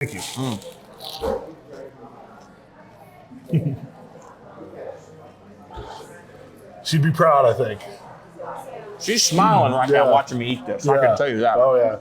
Thank you. She'd be proud, I think. She's smiling right now watching me eat this. I can tell you that. Oh, yeah.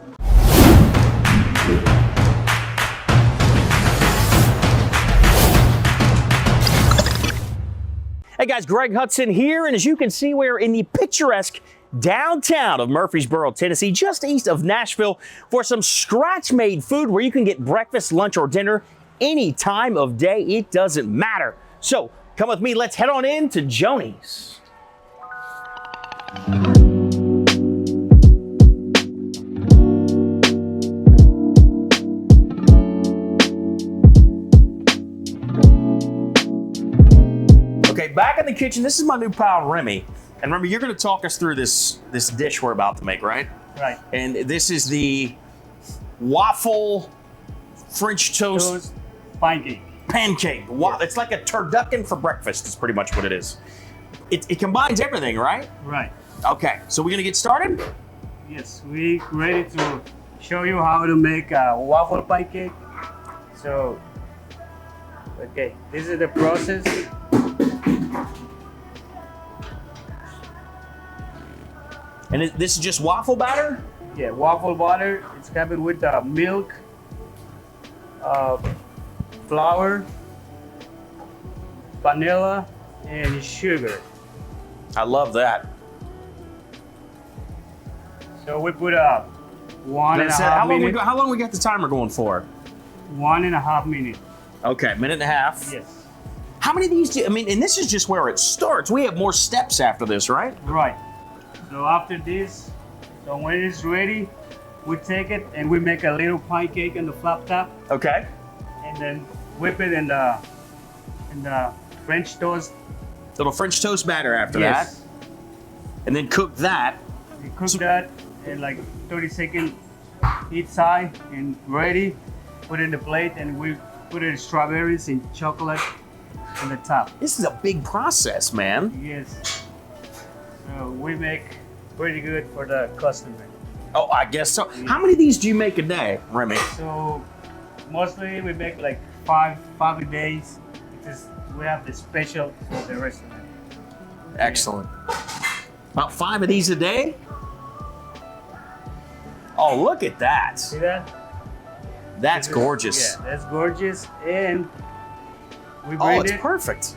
Hey guys, Greg Hudson here, and as you can see, we're in the picturesque downtown of Murfreesboro, Tennessee, just east of Nashville, for some scratch-made food where you can get breakfast, lunch, or dinner any time of day. It doesn't matter. So come with me, let's head on in to Joni's. Okay, back in the kitchen, this is my new pal, Remy. And Remy, you're gonna talk us through this dish we're about to make, right? Right. And this is the waffle French toast pancake. Pancake. Wow, it's like a turducken for breakfast is pretty much what it is. It combines everything, right? Right. Okay, so we're gonna get started? Yes, we ready to show you how to make a waffle pancake. So, okay, this is the process. And this is just waffle batter? Yeah, waffle batter. It's covered with milk, flour, vanilla, and sugar. I love that. So we put a 1.5 minute. How long we got the timer going for? 1.5 minutes. Okay, minute and a half. Yes. How many of these do, I mean, and this is just where it starts. We have more steps after this, right? Right. So after this, so when it's ready, we take it and we make a little pancake in the flat top, Okay. and then whip it in the French toast. Little French toast batter after Yes. that. And then cook that. We cook that in like 30 seconds each side and ready. Put it in the plate and we put in strawberries and chocolate on the top. This is a big process, man. Yes. So we make pretty good for the customer. Oh, I guess so. How many of these do you make a day, Remy? So mostly we make like five a days because we have the special for the restaurant. Excellent. About 5 of these a day? Oh, look at that. See that? That's This is- gorgeous. Yeah, that's gorgeous. And we Oh, bring it's it. perfect.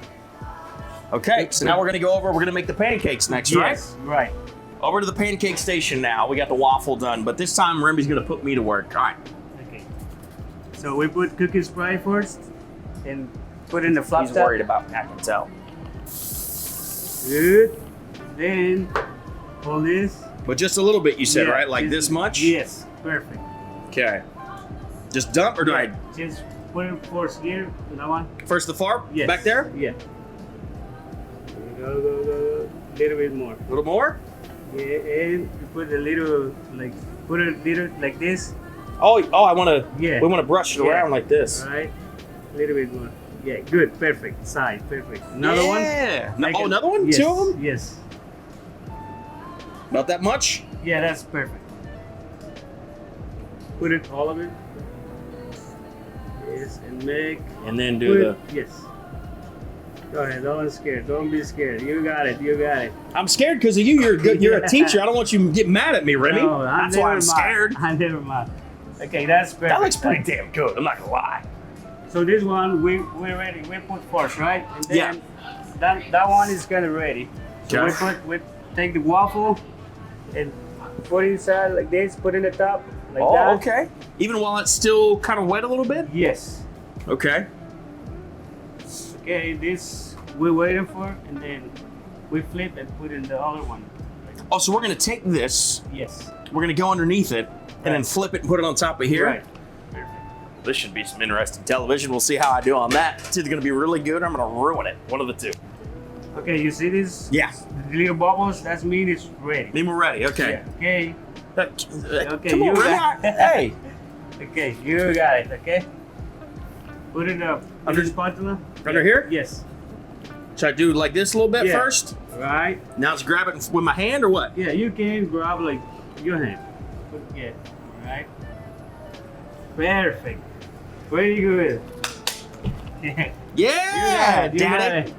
Okay, so now we're gonna go over, we're gonna make the pancakes next, right? Yes, right. Over to the pancake station now. We got the waffle done, but this time Remy's gonna put me to work. All right. Okay. So we put cookie spray first and put in the flat He's top. worried about me, I can tell. Good. Then hold this. But just a little bit, you said, Yeah, right? Like just- this much? Yes, perfect. Okay. Just dump or do I Just put it first here, that one. first the far Yes. back there? Yeah. Go. Little bit more. A little more? Yeah, and you put a little like like this. Oh, I want to. Yeah. We want to brush it Yeah. around like this. All right. A little bit more. Yeah, good, perfect. Side, perfect. Another one. Yeah. Like Oh, it- another one? Yes, 2 of them? Yes. About that much? Yeah, that's perfect. Put it all of it. Yes, and make. And then Put do the. it, yes. Go ahead. Don't be scared. Don't be scared. You got it. You got it. I'm scared because of you. You're good. You're a teacher. I don't want you to get mad at me, Remy. No, That's why I'm scared. I never mind. Okay, that's perfect. That looks pretty damn good. I'm not gonna lie. So this one we're ready. We put first, right? And then Yeah. that one is kind of ready. So Okay. we take the waffle and put inside like this. Put in the top like Oh, that. okay. Even while it's still kind of wet a little bit. Yes. Okay. Okay, this we're waiting for, and then we flip and put in the other one. Oh, so we're gonna take this. Yes. We're gonna go underneath it and then Right. flip it and put it on top of here. Right. This should be some interesting television. We'll see how I do on that. It's either gonna be really good or I'm gonna ruin it. One of the two. Okay, you see this? Yeah. The little bubbles. That means it's ready. Then we're ready. Okay. Yeah. Okay. Okay. Come you on, Remy. got- Hey. Okay, you got it. Okay. Put it up. Under- Under spatula. Under here? Yes. Should I do like this a little bit Yeah. first? Right. Now just grab it with my hand or what? Yeah, you can grab like your hand. Yeah. Right. Perfect. Very good. Yeah, You got daddy. it.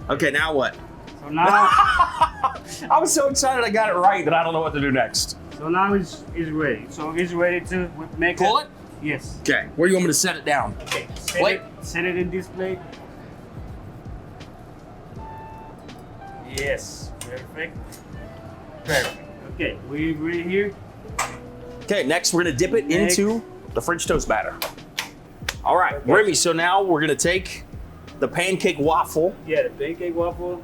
Okay, now what? So now, I was so excited I got it right that I don't know what to do next. it's ready. So it's ready to make Pull it? Yes. Okay, where do you want me to set it down? Okay. Plate? Set it in this plate. Yes. Perfect. Perfect. Okay, we ready here. Okay, next we're gonna dip it Next. into the French toast batter. All right, Okay. Remy, so now we're gonna take the pancake waffle Yeah, the pancake waffle.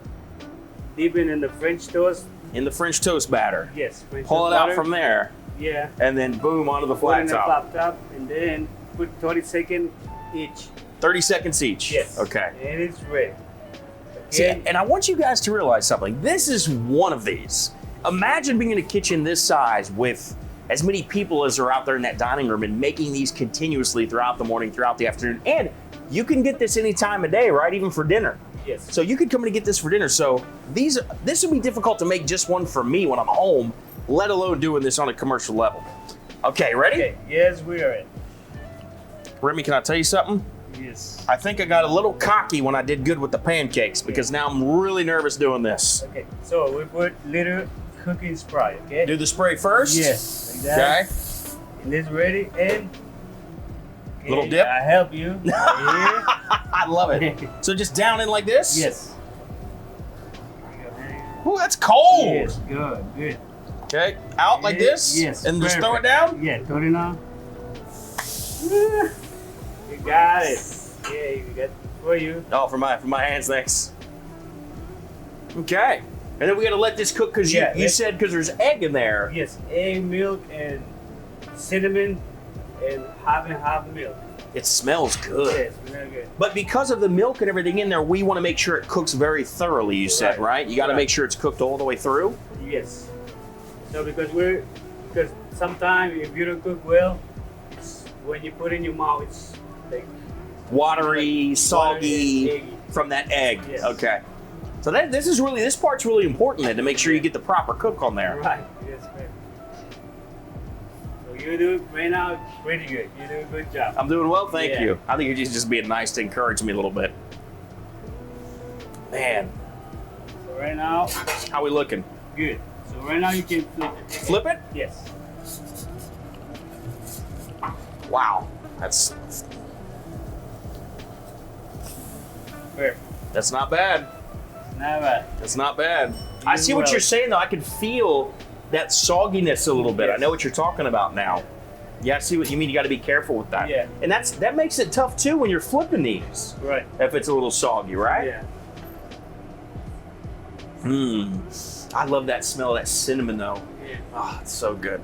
Dip it in the French toast. in the French toast batter. Yes. French Pull toast it out batter. from there, Yeah. and then boom, onto the Put flat in the top. flat top, and then put 30 seconds each. 30 seconds each. Yes. Okay. And it's ready. See, Okay. and I want you guys to realize something. This is one of these. Imagine being in a kitchen this size with as many people as are out there in that dining room and making these continuously throughout the morning, throughout the afternoon. And you can get this any time of day, right? Even for dinner. Yes. So you could come in and get this for dinner. So this would be difficult to make just one for me when I'm home, let alone doing this on a commercial level. Okay, ready? Okay. Yes, we are ready. Remy, can I tell you something? Yes. I think I got a little cocky when I did good with the pancakes because now I'm really nervous doing this. Okay. So we put little cooking spray. Okay. Do the spray first? Yes. Like that. Okay. And this ready and. Okay, Little dip? I help you. Right here. I love it. So just down in like this? Yes. Ooh, that's cold. Yes. Good. Good. Okay, out like this? Yes. And just throw it perfect. down? Yeah. Throw it down. You got it. Yeah, you got it for you. Oh, for my hands, thanks. Okay. And then we gotta let this cook because Yeah, you said because there's egg in there. Yes. Egg, milk, and cinnamon, and half milk. It smells good. Yes. Very good. But because of the milk and everything in there, we want to make sure it cooks very thoroughly, you said, Right. right? You gotta Right. make sure it's cooked all the way through. Yes. So because sometimes if you don't cook well, it's when you put in your mouth, it's like Watery, soggy, eggy. from that egg. Yes. Okay. So this part's really important then to make sure you get the proper cook on there. Right. Yes, right. So you do it right now, pretty good. You do a good job. I'm doing well, thank Yeah. you. I think you're just being nice to encourage me a little bit. Man, So right now, how we looking? good. So right now you can flip it. Flip it? Yes. Wow, that's Perfect. not bad. Not bad. That's not bad. I do see what well. you're saying though. I can feel that sogginess a little bit. I Yes. know what you're talking about now. Yeah, I see what you mean. You got to be careful with that. Yeah. And that makes it tough too when you're flipping these. Right. If it's a little soggy, right? Yeah. I love that smell of that cinnamon though. Yeah. Oh, it's so good.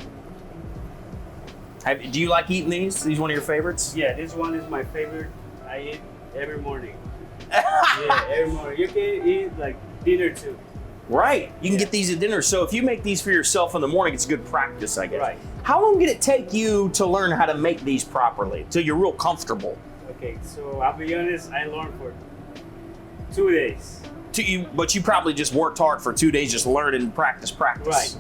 Do you like eating these? These one of your favorites? Yeah, this one is my favorite. I eat every morning. Yeah, every morning. You can eat like dinner too. Right. You can Yeah. get these at dinner. So if you make these for yourself in the morning, it's good practice, I guess. Right. How long did it take you to learn how to make these properly till you're real comfortable? Okay, so I'll be honest, I learned for 2 days. But you probably just worked hard for 2 days just learning practice. Right.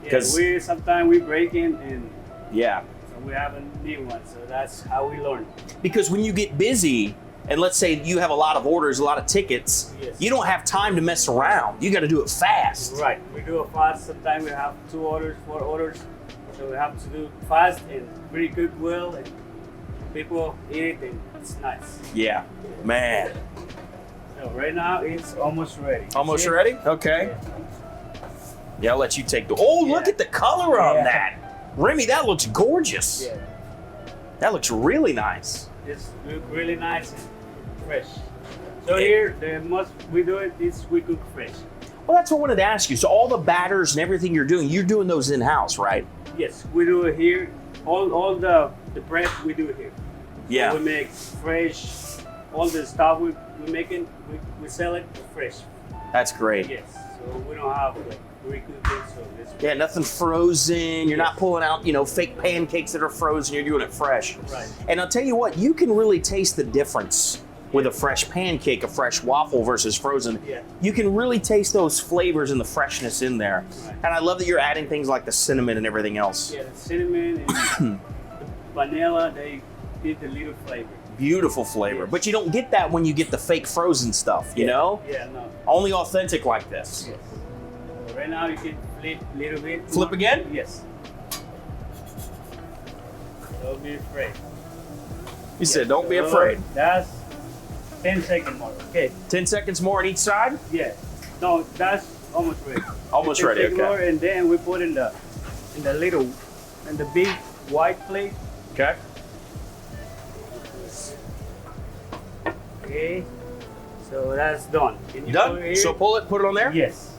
Yeah, 'Cause- sometimes we break in and Yeah. so we have a new one. So that's how we learn. Because when you get busy, and let's say you have a lot of orders, a lot of tickets, Yes. you don't have time to mess around. You got to do it fast. Right. We do it fast. Sometimes we have 2 orders, 4 orders. So we have to do fast and really cook well and people eat it and it's nice. Yeah. Man. So right now it's almost ready. Almost See? ready? Okay. Yeah, I'll let you take the. Oh, look Yeah. at the color on Yeah. that. Remy, that looks gorgeous. Yeah. That looks really nice. It's look really nice and fresh. So here, we do it is we cook fresh. Well, that's what I wanted to ask you. So all the batters and everything you're doing those in-house, right? Yes, we do it here. All the prep we do it here. Yeah. So we make fresh. All the stuff we making, we sell it fresh. That's great. Yes. So we don't have like recooked it. So this. Yeah, nothing frozen. You're not pulling out, fake pancakes that are frozen. You're doing it fresh. Right. And I'll tell you what, you can really taste the difference with a fresh pancake, a fresh waffle versus frozen. Yeah. You can really taste those flavors and the freshness in there. Right. And I love that you're adding things like the cinnamon and everything else. Yeah, the cinnamon and the vanilla. Get the little flavor. Beautiful flavor. Yes. But you don't get that when you get the fake frozen stuff, you know? Yeah, no. Only authentic like this. Yes. So right now you can flip a little bit. Flip again? Yes. Don't be afraid. You said don't be afraid. That's 10 seconds more. Okay. 10 seconds more on each side? Yeah. No, that's almost ready. Almost 10 ready, seconds okay. more, and then we put in the big white plate. Okay. Okay. So that's done. Can you put it Done? here? So pull it, put it on there? Yes.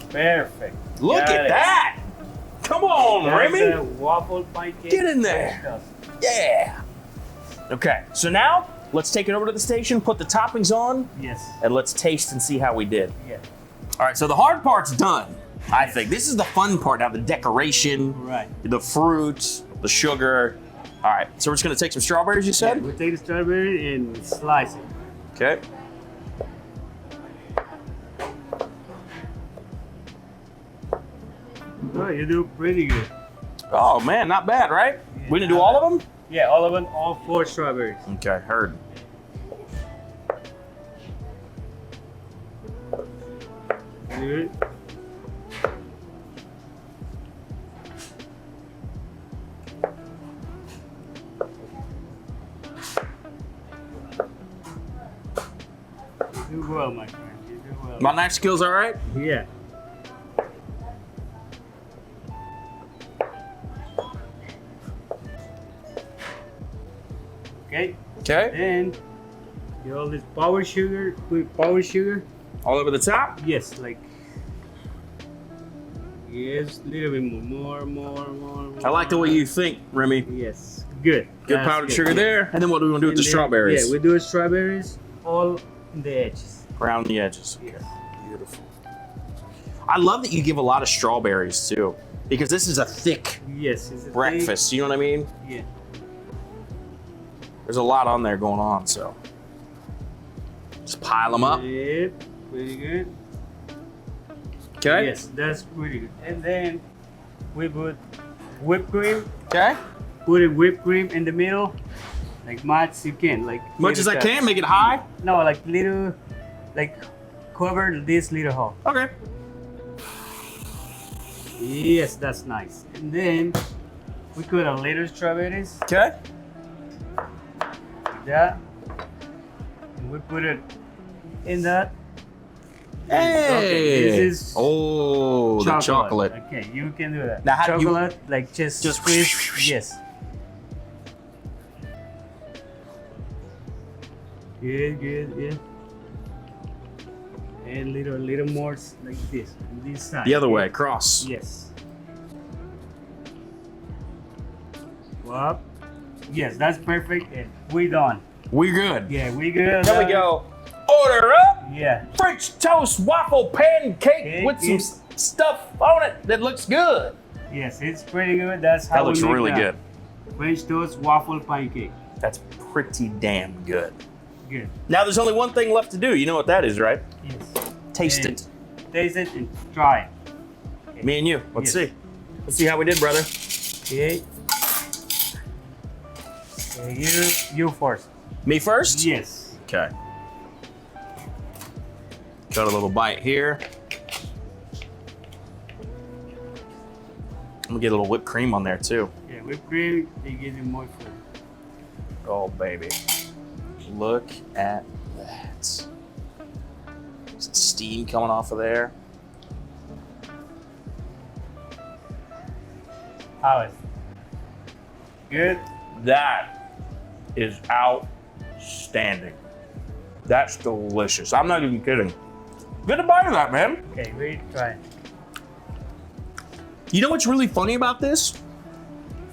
Perfect. Look Got at it. that! Come on, That's Remy! a waffle pancake. Get in there. Yeah! Okay, so now let's take it over to the station, put the toppings on, Yes. and let's taste and see how we did. Yeah. All right, so the hard part's done, I think. This is the fun part now, the decoration, Right. the fruit, the sugar. All right, so we're just gonna take some strawberries, you said? We take the strawberry and slice it. Okay. Oh, you do pretty good. Oh man, not bad, right? We didn't do all of them? Yeah, all of them, all 4 strawberries. Okay, heard. Good. You do well, my friend. You do well. My knife skills all right? Yeah. Okay. Okay. Then you all this power sugar. Put power sugar. All over the top? Yes, like. Yes, a little bit more. I like the way you think, Remy. Yes, good. Good That's powdered good. sugar there. And then what do we want to do with And the then- strawberries? Yeah, we do strawberries all in the edges. Around the edges. Okay. Yes. Beautiful. I love that you give a lot of strawberries too, because this is a thick Yes, it's a breakfast. You know what I mean? Thing. Yeah. There's a lot on there going on, so just pile them up. Yep, pretty good. Okay. Yes, that's pretty good. And then we put whipped cream. Okay. Put a whipped cream in the middle, like much you can, like Much as I little can, make it high. No, like little, like cover this little hole. Okay. Yes, that's nice. And then we put a little strawberries. Okay. Like that. And we put it in that. Hey. Okay, this is oh, the chocolate. Okay, you can do that. Now, how do you- chocolate, like just squeeze. Yes. Good, yeah. And little more like this, on this side. The other way, cross. Yes. Well, yes, that's perfect. And we done. We good. Yeah, we good. There we go. Order up. Yeah. French toast waffle pancake Cake with some is- stuff on it that looks good. Yes, it's pretty good. That's how That looks we make really that. good. French toast waffle pancake. That's pretty damn good. Good. Now there's only one thing left to do. You know what that is, right? Yes. Taste And it. Taste it and try it. Me and you. Let's Yes. see. Let's see how we did, brother. Okay. You first. Me first? Yes. Okay. Got a little bite here. I'm gonna get a little whipped cream on there too. Yeah, whipped cream, they give you more flavor. Oh baby. Look at that. Some steam coming off of there. How is it? Good? That is outstanding. That's delicious. I'm not even kidding. Get a bite of that, man. Okay, we try it. You know what's really funny about this?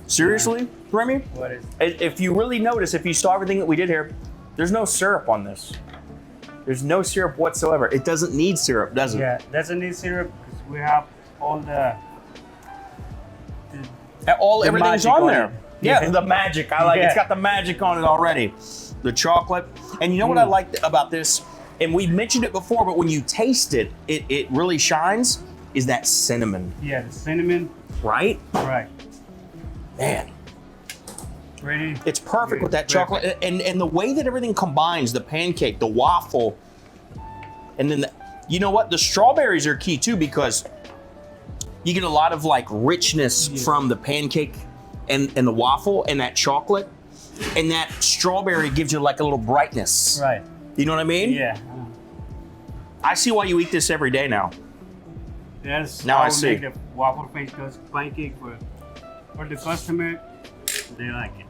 Seriously, Remy? What is If you really notice, if you saw everything that we did here, there's no syrup on this. There's no syrup whatsoever. It doesn't need syrup, does it? Yeah, that's a new syrup because we have all the The Everything's magic on on there. it. Yeah, Yeah. the magic. I like it. It's Yeah. got the magic on it already. The chocolate. And you know what I like about this? And we mentioned it before, but when you taste it, it really shines, is that cinnamon, yeah, the cinnamon, right? right? Man, Ready? it's perfect Okay, with that perfect. chocolate. And the way that everything combines, the pancake, the waffle, and then you know what? The strawberries are key too, because you get a lot of like richness from the pancake and the waffle and that chocolate. And that strawberry gives you like a little brightness. Right. You know what I mean? Yeah. I see why you eat this every day now. That's Now how I we see. make the waffle French toast pancake for the customer. They like it.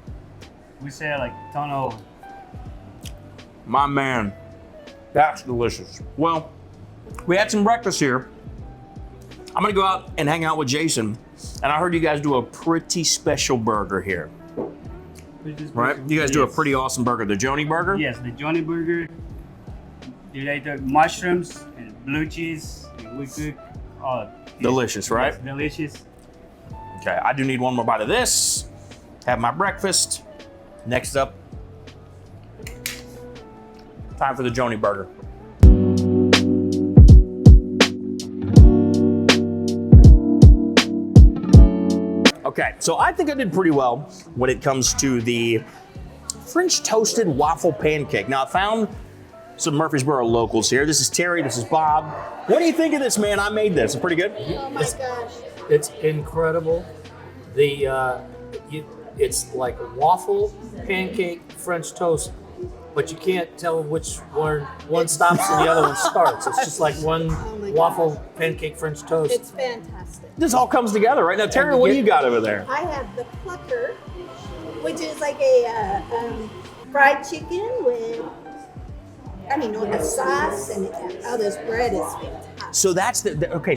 We say like ton over. My man, that's delicious. Well, we had some breakfast here. I'm gonna go out and hang out with Jason. And I heard you guys do a pretty special burger here, right? You guys do a pretty awesome burger, the Joni burger? Yes, the Johnny burger. You like the mushrooms and blue cheese. And we cook. Oh, Delicious, right? Yes, delicious. Okay, I do need one more bite of this. Have my breakfast. Next up, time for the Joni burger. Okay, so I think I did pretty well when it comes to the French toasted waffle pancake. Now I found some Murfreesboro locals here. This is Terry, this is Bob. What do you think of this, man? I made this. Pretty good? Oh my gosh. It's incredible. It's like waffle, pancake, French toast, but you can't tell which one stops and the other one starts. It's just like one my waffle, pancake, French toast. It's fantastic. This all comes together, right? Now, Terry, what do you got over there? I have the plucker, which is like a fried chicken with, the sauce and this bread is fantastic. So that's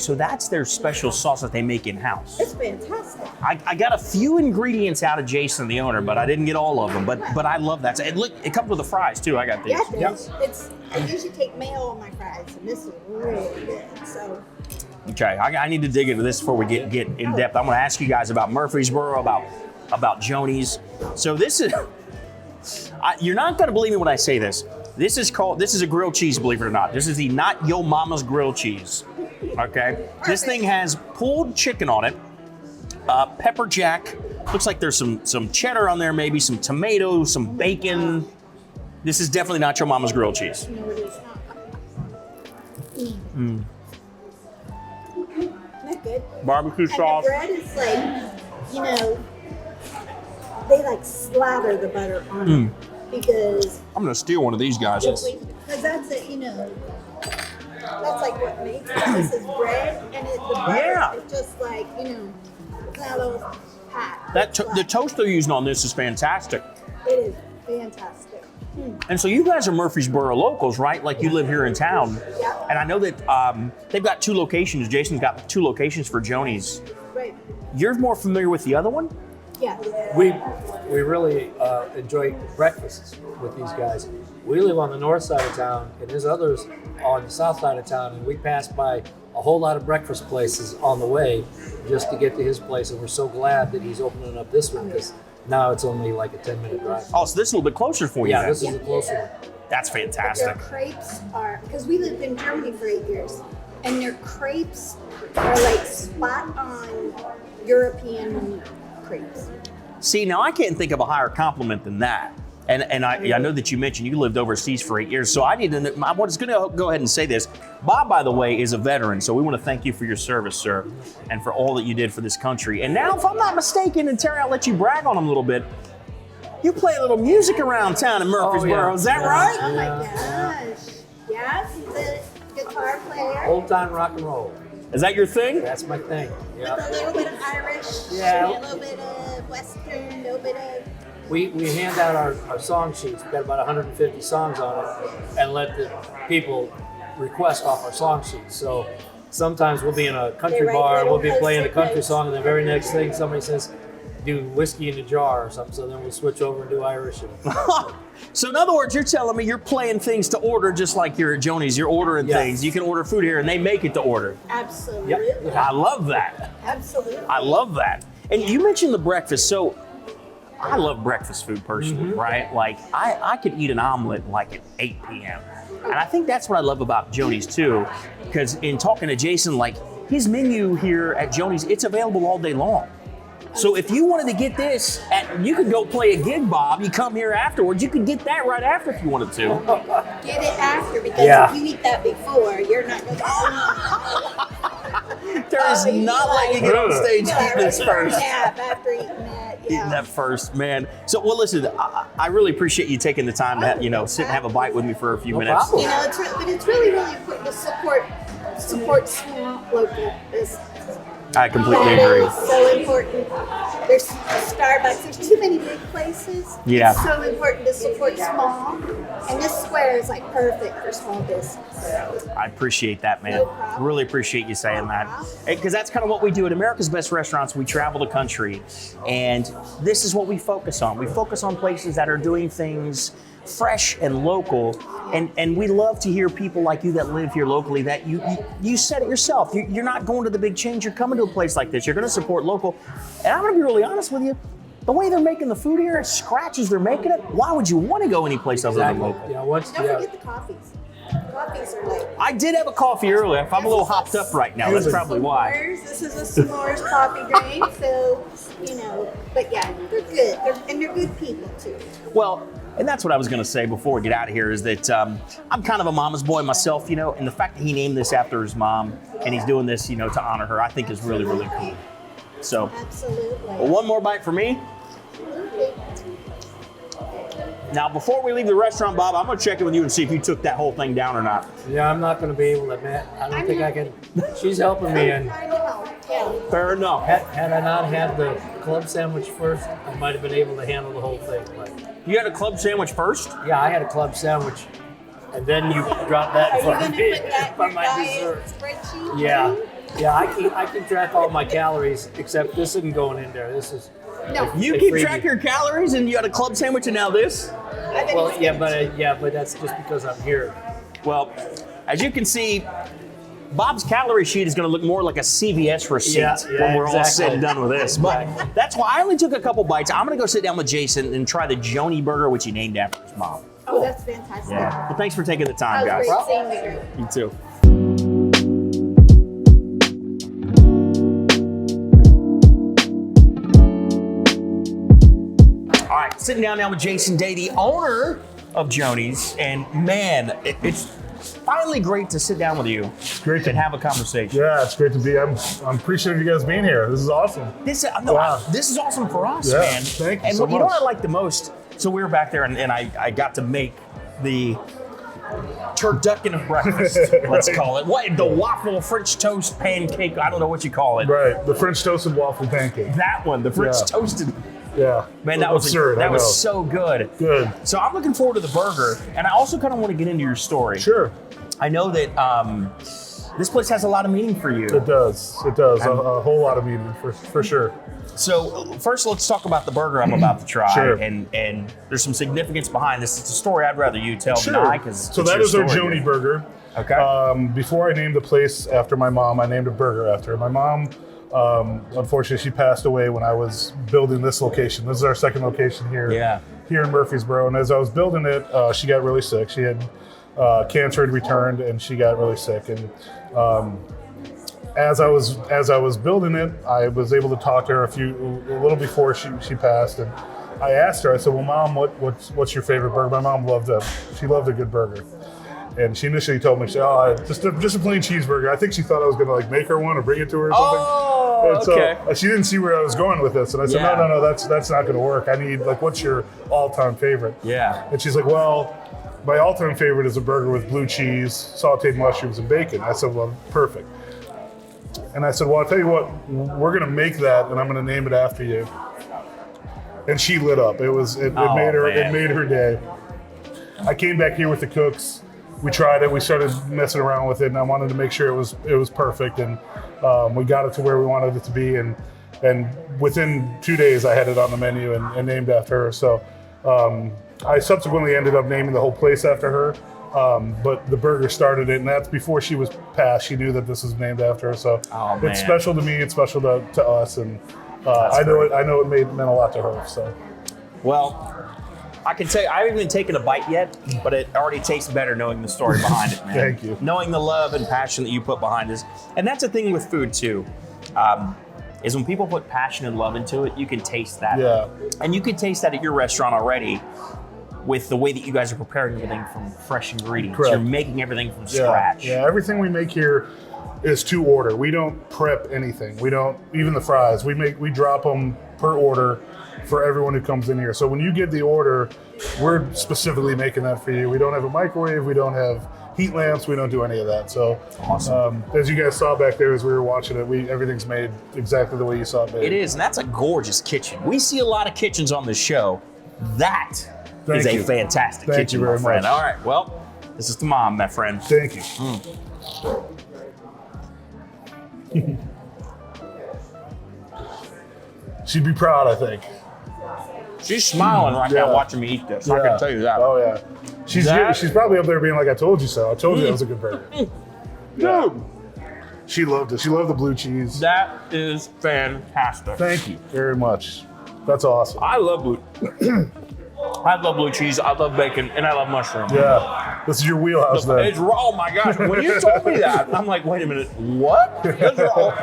so that's their special sauce that they make in house. It's fantastic. I got a few ingredients out of Jason, the owner, but I didn't get all of them. But I love that. And look, it comes with the fries too. I got these. Yeah, it does. I usually take mayo on my fries, and this is really good. So. Okay, I need to dig into this before we get in depth. I'm going to ask you guys about Murfreesboro, about Joni's. So this is, you're not going to believe me when I say this. This is a grilled cheese, believe it or not. This is the Not Yo Mama's grilled cheese. Okay, this thing has pulled chicken on it, pepper jack. Looks like there's some cheddar on there, maybe some tomatoes, some bacon. This is definitely Not Yo Mama's grilled cheese. No, it is not. Isn't that good? Barbecue And sauce. the bread is like, they like slather the butter on it because I'm going to steal one of these guys. that's it, that's like what makes it. This is bread and the butter Yeah. is just like, it's not a little hot. The toast they're using on this is fantastic. It is fantastic. And so you guys are Murfreesboro locals, right? Like you live here in town. Yeah. And I know that they've got 2 locations. Jason's got 2 locations for Joni's. Right. You're more familiar with the other one? Yeah. We really enjoy breakfasts with these guys. We live on the north side of town, and there's others on the south side of town, and we pass by a whole lot of breakfast places on the way just to get to his place, and we're so glad that he's opening up this one because now it's only like a 10-minute drive. Oh, so this is a little bit closer for you. Yeah, then. this is the closer one. That's Their fantastic. crepes are, because we lived in Germany for 8 years, and their crepes are like spot on European crepes. See, now I can't think of a higher compliment than that. And I know that you mentioned you lived overseas for 8 years, so I need to know, I was going to go ahead and say this. Bob, by the way, is a veteran, so we want to thank you for your service, sir, and for all that you did for this country. And now, if I'm not mistaken, and Terry, I'll let you brag on him a little bit, you play a little music around town in Murfreesboro, is that right? Oh my gosh. Yeah, he's a guitar player. Old time rock and roll. Is that your thing? That's my thing. With a little bit of Irish, Yeah. a little bit of Western, a little bit of. We hand out our song sheets. We've got about 150 songs on it, and let the people request off our song sheets. So sometimes we'll be in a country They write bar and we'll be little playing a post-it country notes. song, and the very next thing somebody says, do whiskey in a jar or something. So then we'll switch over and do Irish. So in other words, you're telling me you're playing things to order just like you're at Joni's. You're ordering Yes. things. You can order food here and they make it to order. Absolutely. Yep. I love that. Absolutely. I love that. And you mentioned the breakfast. So I love breakfast food personally, right? Like I could eat an omelet like at 8 p.m. And I think that's what I love about Joni's too. Because in talking to Jason, like his menu here at Joni's, it's available all day long. So if you wanted to get this, you could go play a gig, Bob. You come here afterwards. You could get that right after if you wanted to. Get it after, because if you eat that before, you're not going to. There is not letting you get on stage and eat this first. Nap after eating that. Yeah. Eating that first, man. So, well, listen, I really appreciate you taking the time to, sit and have a bite with me for a few minutes. problem. It's really important to support small local business. I completely That agree. is so important. There's Starbucks. There's too many big places. Yeah. It's so important to support small. And this square is like perfect for small business. I appreciate that, man. No problem. Really appreciate you saying that. Because that's kind of what we do at America's Best Restaurants. We travel the country, and this is what we focus on. We focus on places that are doing things fresh and local, and we love to hear people like you that live here locally, that you said it yourself. You're not going to the big chains. You're coming to a place like this. You're going to support local. And I'm going to be really honest with you. The way they're making the food here, as scratch as they're making it, why would you want to go anyplace other than local? Don't forget the coffees. Coffees are like. I did have a coffee earlier. If I'm a little hopped up right now, that's probably why. This is a s'mores coffee drink, so but yeah, they're good. They're good people too. Well, and that's what I was going to say before we get out of here is that I'm kind of a mama's boy myself, and the fact that he named this after his mom and he's doing this, to honor her, I think is really, really cool. So, Absolutely. well, one more bite for me. Now, before we leave the restaurant, Bob, I'm going to check in with you and see if you took that whole thing down or not. Yeah, I'm not going to be able to, man. I don't think I can. She's helping me, and I know. Yeah. Fair enough. had I not had the club sandwich first, I might have been able to handle the whole thing. But You had a club sandwich first? yeah, I had a club sandwich, and then you dropped that Are in you front going of to me put that in for your my diet dessert. spreadsheet? Yeah, I keep track of all my calories, except this isn't going in there. This is. No. You a keep freebie. track of your calories and you had a club sandwich and now this? I bet Well, it's yeah, but that's just because I'm here. Well, as you can see, Bob's calorie sheet is going to look more like a CVS receipt Yeah, when we're all exactly. said and done with this. But that's why I only took a couple bites. I'm going to go sit down with Jason and try the Joni burger, which he named after his mom. Oh, that's fantastic. Yeah. Well, thanks for taking the time, That was guys. great seeing you. You too. All right, sitting down now with Jason Day, the owner of Joni's, and man, it's finally great to sit down with you Great to and have a conversation. Yeah, it's great to be. I'm appreciative of you guys being here. This is awesome. This Wow. this is awesome for us, Yeah, man. thank you And so you know what much. I like the most? So we were back there, and I got to make the turducken breakfast, let's Right. call it. What, the waffle French toast pancake? I don't know what you call it. Right, the French toasted waffle pancake. That one, the French Yeah. toasted. Yeah, Man, that was absurd. that I was know. so good. Good. So I'm looking forward to the burger, and I also kind of want to get into your story. Sure, I know that this place has a lot of meaning for you. it does. It does a whole lot of meaning for sure. So first, let's talk about the burger I'm about to try, Sure. and there's some significance behind this. It's a story I'd rather you tell than Sure. I, because So that is our Joni burger. Okay. Before I named the place after my mom, I named a burger after her. My mom, unfortunately, she passed away when I was building this location. This is our second location here. Yeah. Here in Murfreesboro, and as I was building it, she got really sick. She had cancer had returned, and she got really sick. And as I was building it, I was able to talk to her a little before she passed, and I asked her. I said, "Well, Mom, what's your favorite burger?" My mom loved a good burger, and she initially told me, she said, "Oh, just a plain cheeseburger." I think she thought I was going to make her one or bring it to her or something. Oh, And okay. so she didn't see where I was going with this, and I said, Yeah. "No, that's not going to work. I need what's your all-time favorite?" Yeah. And she's like, "Well, my all-time favorite is a burger with blue cheese, sauteed mushrooms, and bacon." I said, "Well, perfect." And I said, "Well, I'll tell you what, we're going to make that, and I'm going to name it after you." And she lit up. It Oh, made man. her day. I came back here with the cooks. We tried it. We started messing around with it, and I wanted to make sure it was perfect. And we got it to where we wanted it to be. And within 2 days, I had it on the menu and named after her. So I subsequently ended up naming the whole place after her. But the burger started it, and that's before she was passed. She knew that this was named after her. So Oh, man. it's special to me. It's special to us, and I know it meant a lot to her. So Well, I can tell you, I haven't even taken a bite yet, but it already tastes better knowing the story behind it, man. Thank you. Knowing the love and passion that you put behind this. And that's the thing with food, too. is when people put passion and love into it, you can taste that. Yeah. And you can taste that at your restaurant already with the way that you guys are preparing everything from fresh ingredients. Correct. You're making everything from scratch. Yeah, everything we make here is to order. We don't prep anything. We don't, even the fries, we drop them per order for everyone who comes in here. So when you get the order, we're specifically making that for you. We don't have a microwave, we don't have heat lamps, we don't do any of that. So Awesome. as you guys saw back there as we were watching it, everything's made exactly the way you saw it made. It is, and that's a gorgeous kitchen. We see a lot of kitchens on this show. That is Thank you. a fantastic Thank kitchen, you very my friend. much. All right, well, this is the mom, my friend. Thank you. She'd be proud, I think. She's smiling right now Yeah. watching me eat this. I can tell you that. Oh yeah. She's probably up there being like, I told you so. I told you that was a good burger. Dude, She loved it. She loved the blue cheese. that is fantastic. Thank you very much. That's awesome. I love blue. I love blue cheese. I love bacon, and I love mushroom. Yeah. This is your wheelhouse then. It's raw. Oh my gosh! When you told me that, I'm like, wait a minute, what? Those are all-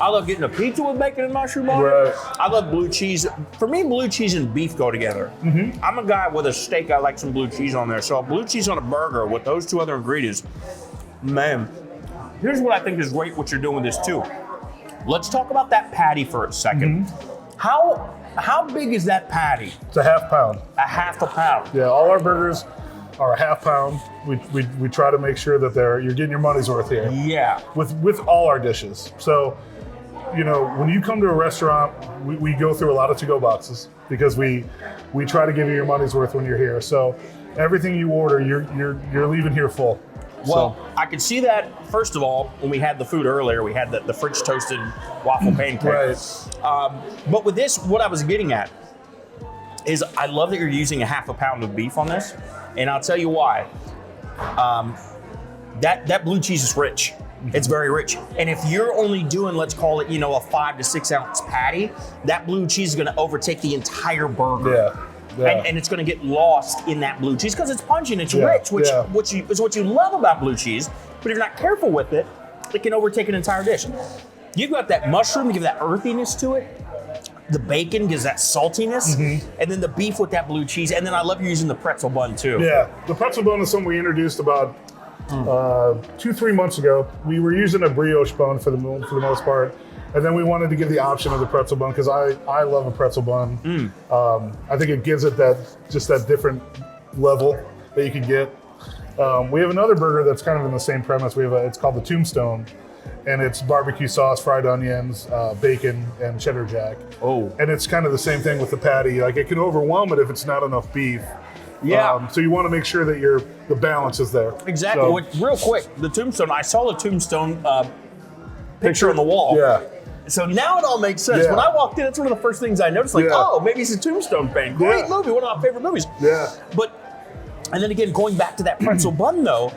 I love getting a pizza with bacon and mushroom on Right. it. I love blue cheese. For me, blue cheese and beef go together. Mm-hmm. I'm a guy with a steak. I like some blue cheese on there. So blue cheese on a burger with those two other ingredients, man. Here's what I think is great. What you're doing with this too. Let's talk about that patty for a second. How big is that patty? It's a half pound. A half a pound. Yeah, all our burgers are a half pound. We try to make sure that you're getting your money's worth here. Yeah. With all our dishes. So, you know, when you come to a restaurant, we go through a lot of to-go boxes because we try to give you your money's worth when you're here. So everything you order, you're leaving here full. Well, I could see that, first of all, when we had the food earlier, we had the French toasted waffle pancake. Right. But with this, what I was getting at is I love that you're using a half a pound of beef on this, and I'll tell you why. That blue cheese is rich. It's very rich. And if you're only doing, let's call it, a 5 to 6 ounce patty, that blue cheese is gonna overtake the entire burger. Yeah. Yeah. And it's going to get lost in that blue cheese because it's punchy and it's Yeah, rich, which yeah. is what you love about blue cheese. But if you're not careful with it, it can overtake an entire dish. You've got that mushroom to give that earthiness to it. The bacon gives that saltiness, and then the beef with that blue cheese. And then I love you using the pretzel bun too. Yeah, the pretzel bun is something we introduced about 2-3 months ago. We were using a brioche bun for the most part, and then we wanted to give the option of the pretzel bun because I love a pretzel bun. I think it gives it that different level that you can get. We have another burger that's kind of in the same premise. It's called the Tombstone, and it's barbecue sauce, fried onions, bacon, and cheddar jack. Oh. And it's kind of the same thing with the patty. Like it can overwhelm it if it's not enough beef. Yeah. So you want to make sure that the balance is there. Exactly. So, Which, real quick, the Tombstone, I saw the Tombstone picture on the wall. yeah. So now it all makes sense. Yeah. When I walked in, it's one of the first things I noticed. Like, Yeah. oh, maybe he's a Tombstone fan. Great Yeah. movie, one of my favorite movies. Yeah. And then again, going back to that pretzel bun, though,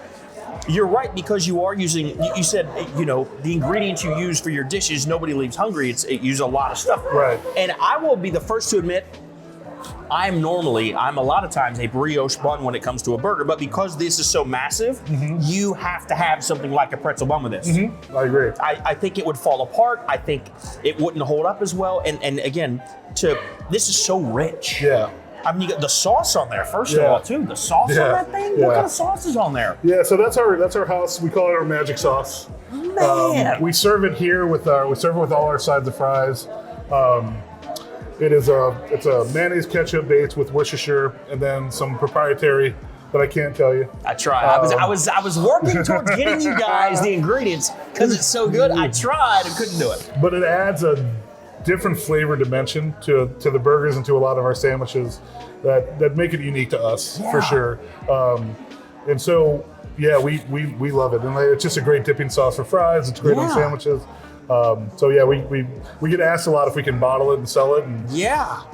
you're right because you are using. You said the ingredients you use for your dishes. Nobody leaves hungry. It uses a lot of stuff. Right. And I will be the first to admit, I'm a lot of times a brioche bun when it comes to a burger, but because this is so massive, you have to have something like a pretzel bun with this. I agree. I think it would fall apart. I think it wouldn't hold up as well. And again, this is so rich. Yeah. I mean, you got the sauce on there, first of Yeah. all, too. The sauce on Yeah. that thing? Yeah. What kind of sauce is on there? Yeah, so that's our house. We call it our magic sauce. Man. We serve it here with all our sides of fries. It's a mayonnaise ketchup base with Worcestershire and then some proprietary that I can't tell you. I tried. I was working towards getting you guys the ingredients because it's so good. I tried and couldn't do it. But it adds a different flavor dimension to the burgers and to a lot of our sandwiches that make it unique to us for sure. And so yeah, we love it, and it's just a great dipping sauce for fries. It's great on sandwiches. So yeah, we get asked a lot if we can bottle it and sell it, and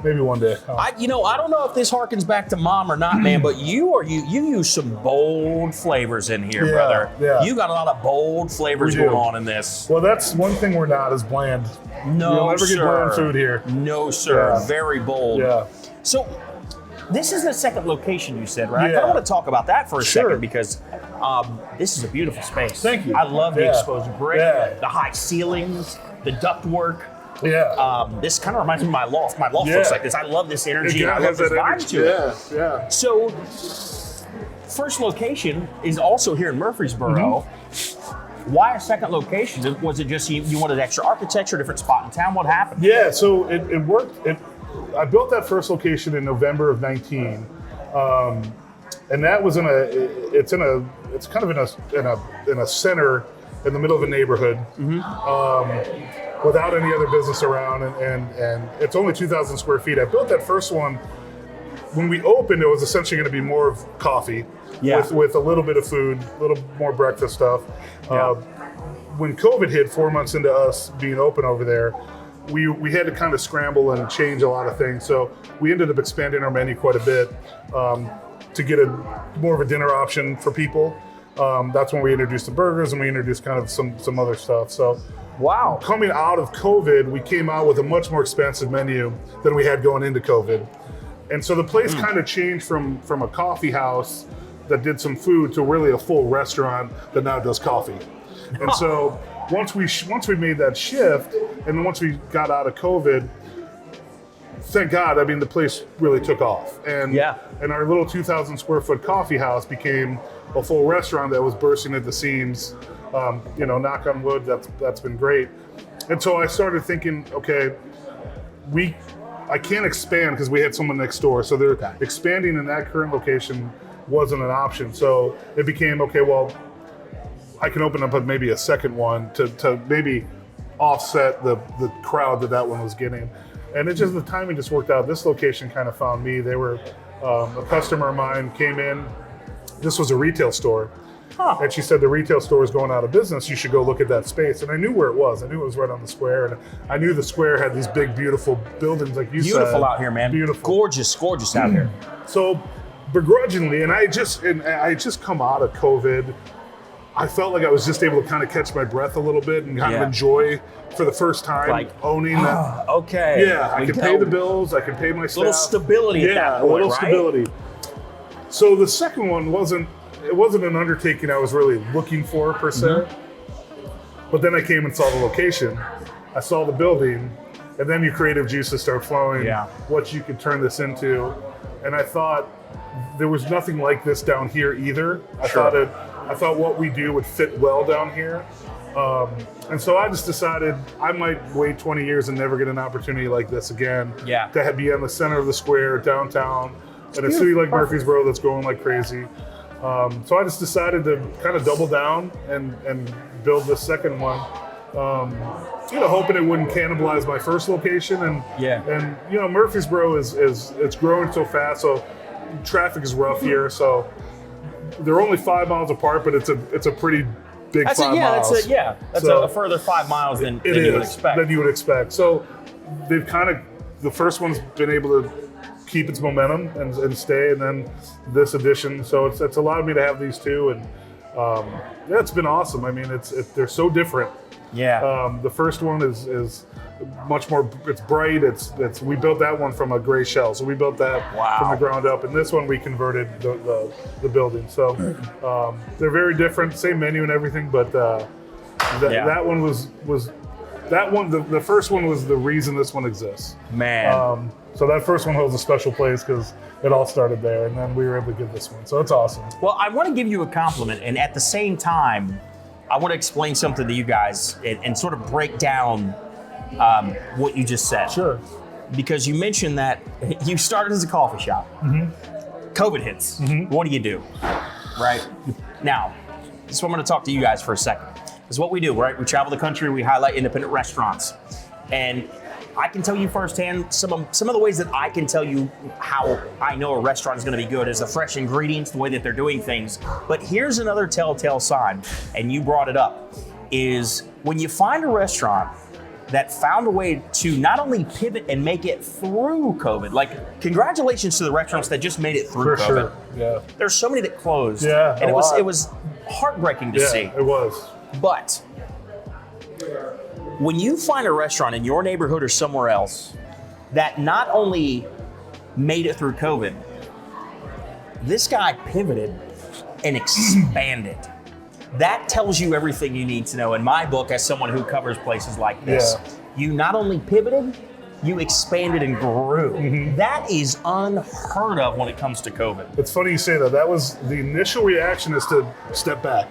maybe one day. I don't know if this harkens back to Mom or not, man, but you use some bold flavors in here, brother. Yeah. You got a lot of bold flavors We do. going on in this. Well, that's one thing we're not is bland. No, You'll never sir. get bland food here. No, sir. Yeah. Very bold. Yeah. So this is the second location you said, right? I Yeah. kind of want to talk about that for a Sure. second because this is a beautiful space. Thank you. I love the Yeah. exposed brick, Yeah. the high ceilings. the ductwork. Yeah. This kind of reminds me of my loft. My loft Yeah. looks like this. I love this energy. It And I love has this that vibe energy. to it. Yeah. So, first location is also here in Murfreesboro. Why a second location? Was it just you wanted extra architecture, different spot in town? What happened? Yeah, so it worked. I built that first location in November of 19, and that was it's kind of in a center in the middle of a neighborhood, without any other business around, and it's only 2,000 square feet. I built that first one. When we opened, it was essentially going to be more of coffee, with a little bit of food, a little more breakfast stuff. When COVID hit, 4 months into us being open over there, we had to kind of scramble and change a lot of things. So we ended up expanding our menu quite a bit to get more of a dinner option for people. That's when we introduced the burgers and we introduced kind of some other stuff. So Wow. coming out of COVID, we came out with a much more expansive menu than we had going into COVID. And so the place kind of changed from a coffee house that did some food to really a full restaurant that now does coffee. And so once we made that shift, and then once we got out of COVID, thank God, I mean, the place really took off. And our little 2,000 square foot coffee house became a full restaurant that was bursting at the seams. Knock on wood, that's been great. And so I started thinking, okay, I can't expand because we had someone next door. So they're expanding in that current location wasn't an option. So it became, okay, well, I can open up maybe a second one to maybe offset the crowd that one was getting. And the timing just worked out. This location kind of found me. They were, a customer of mine came in. This was a retail store. And she said, the retail store is going out of business. You should go look at that space. And I knew where it was. I knew it was right on the square. And I knew the square had these big, beautiful buildings like you said. Beautiful out here, man. Beautiful. Gorgeous out here. So begrudgingly, and I just come out of COVID, I felt like I was just able to kind of catch my breath a little bit and kind of enjoy for the first time owning that. Okay. Yeah, I can pay the bills. I can pay my staff. A little stability at that point, a little right? stability. So the second one wasn't an undertaking I was really looking for per se. But then I came and saw the location. I saw the building, and then your creative juices start flowing. What you could turn this into, and I thought there was nothing like this down here either. I thought what we do would fit well down here. And so I just decided I might wait 20 years and never get an opportunity like this again. To be on the center of the square, downtown, in a city like Murfreesboro that's growing like crazy. So I just decided to kind of double down and build this second one. Hoping it wouldn't cannibalize my first location. And Murfreesboro it's growing so fast, so traffic is rough here. So they're only 5 miles apart, but it's a pretty big 5 miles. That's a further 5 miles than you would expect. So they've the first one's been able to keep its momentum and stay, and then this edition. So it's allowed me to have these two, and it's been awesome. I mean, they're so different. The first one is much more. It's bright. We built that one from a gray shell, so we built that from the ground up. And this one we converted the building. So they're very different. Same menu and everything, but that one was that one. The first one was the reason this one exists. Man. So that first one holds a special place because it all started there, and then we were able to get this one. So it's awesome. Well, I want to give you a compliment, and at the same time, I want to explain something to you guys and sort of break down what you just said. Sure. Because you mentioned that you started as a coffee shop. COVID hits. What do you do? Right? Now, this is what I'm going to talk to you guys for a second. This is what we do, right? We travel the country, we highlight independent restaurants. And I can tell you firsthand some of the ways that I can tell you how I know a restaurant is going to be good is the fresh ingredients, the way that they're doing things. But here's another telltale sign, and you brought it up, is when you find a restaurant that found a way to not only pivot and make it through COVID. Like, congratulations to the restaurants that just made it through COVID. Sure. Yeah. There's so many that closed. Yeah, and it was heartbreaking to see. It was. But when you find a restaurant in your neighborhood or somewhere else that not only made it through COVID, this guy pivoted and expanded. That tells you everything you need to know in my book as someone who covers places like this. Yeah. You not only pivoted, you expanded and grew. That is unheard of when it comes to COVID. It's funny you say that. That was the initial reaction, is to step back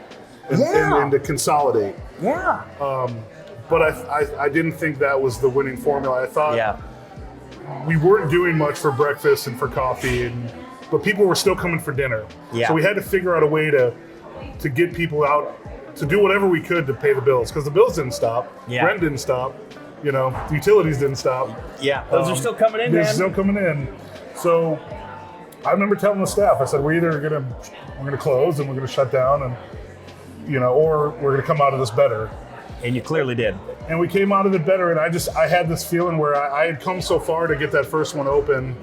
and to consolidate. Yeah. But I didn't think that was the winning formula. I thought we weren't doing much for breakfast and for coffee, but people were still coming for dinner. Yeah. So we had to figure out a way to get people out, to do whatever we could to pay the bills, because the bills didn't stop. Yeah. Rent didn't stop. You know, the utilities didn't stop. Yeah, those are still coming in, They're man. still coming in. So I remember telling the staff, I said, we're gonna close and we're gonna shut down, and or we're gonna come out of this better. And you clearly did. And we came out of it better. And I had this feeling where I had come so far to get that first one open.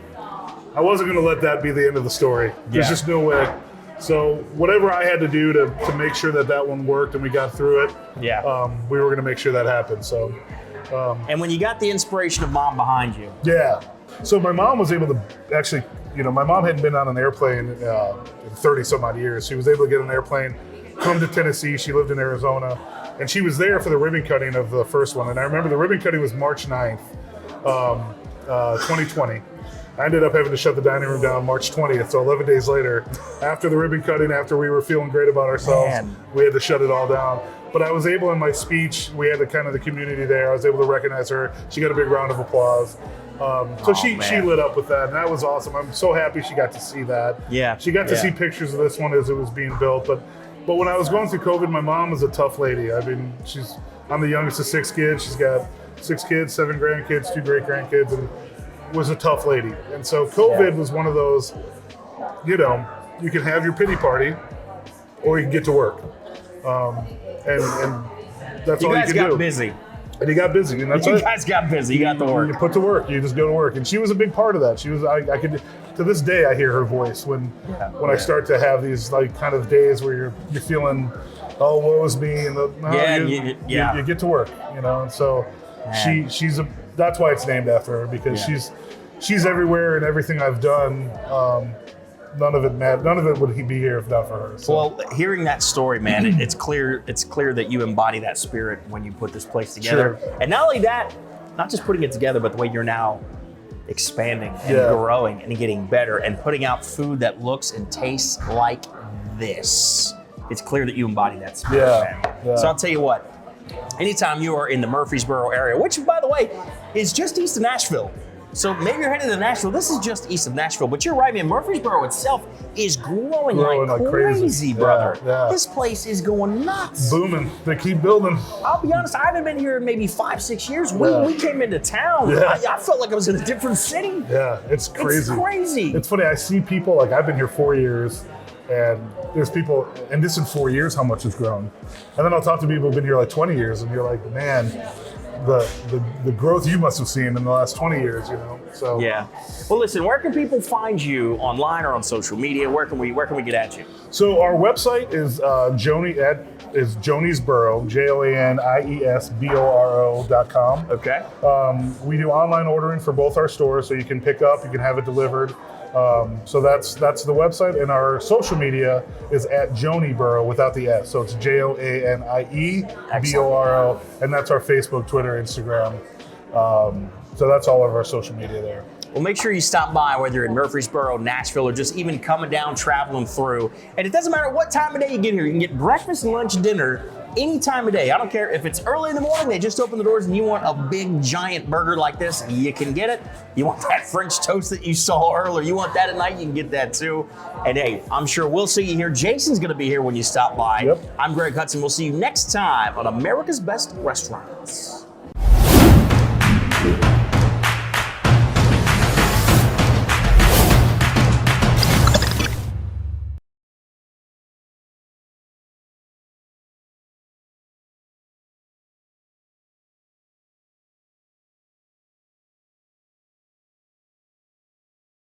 I wasn't gonna let that be the end of the story. There's just no way. So whatever I had to do to make sure that one worked and we got through it, we were gonna make sure that happened. So. And when you got the inspiration of Mom behind you. Yeah. So my mom was able to actually, my mom hadn't been on an airplane in 30 some odd years. She was able to get on an airplane, come to Tennessee. She lived in Arizona, and she was there for the ribbon cutting of the first one. And I remember the ribbon cutting was March 9th, 2020. I ended up having to shut the dining room down March 20th. So 11 days later, after the ribbon cutting, after we were feeling great about ourselves, we had to shut it all down. But I was able, in my speech, we had the community there. I was able to recognize her. She got a big round of applause. She lit up with that, and that was awesome. I'm so happy she got to see that. Yeah. She got to see pictures of this one as it was being built. But when I was going through COVID, my mom was a tough lady. I mean, I'm the youngest of 6 kids. She's got 6 kids, 7 grandkids, 2 great grandkids, and was a tough lady. And so COVID was one of those, you can have your pity party, or you can get to work. And that's all you can do. You guys got busy. And he got busy, and that's You it. guys got busy. You got to work. You put to work. You just go to work, and she was a big part of that. She was. I could, to this day, I hear her voice when I start to have these kind of days where you're feeling, oh, woe is me, and you get to work, And so she's that's why it's named after her, because she's everywhere, and everything I've done. None of it mattered. None of it would he be here if not for her. So. Well, hearing that story, man, it's clear that you embody that spirit when you put this place together. Sure. And not only that, not just putting it together, but the way you're now expanding and growing and getting better and putting out food that looks and tastes like this. It's clear that you embody that spirit, man. Yeah. So I'll tell you what, anytime you are in the Murfreesboro area, which, by the way, is just east of Nashville. So maybe you're headed to Nashville. This is just east of Nashville, but you're right, man. Murfreesboro itself is growing like crazy, brother. Yeah. This place is going nuts. Booming. They keep building. I'll be honest, I haven't been here in maybe 5-6 years. We came into town. Yeah. I felt like I was in a different city. Yeah, it's crazy. It's crazy. It's funny. I see people, I've been here 4 years, and there's people, and this in 4 years, how much has grown. And then I'll talk to people who've been here 20 years, and you're like, man, the growth you must have seen in the last 20 years, So yeah. Well, listen, where can people find you online or on social media? Where can we get at you? So our website is Joniesboro, JOANIESBORO.com. Okay. We do online ordering for both our stores, so you can pick up, you can have it delivered. So that's the website, and our social media is at Jonieboro without the S. So it's JOANIEBORO, and that's our Facebook, Twitter, Instagram. So that's all of our social media there. Well, make sure you stop by, whether you're in Murfreesboro, Nashville, or just even coming down, traveling through. And it doesn't matter what time of day you get here. You can get breakfast, lunch, dinner, any time of day. I don't care if it's early in the morning, they just open the doors, and you want a big, giant burger like this, you can get it. You want that French toast that you saw earlier, you want that at night, you can get that too. And hey, I'm sure we'll see you here. Jason's going to be here when you stop by. Yep. I'm Greg Hudson. We'll see you next time on America's Best Restaurants.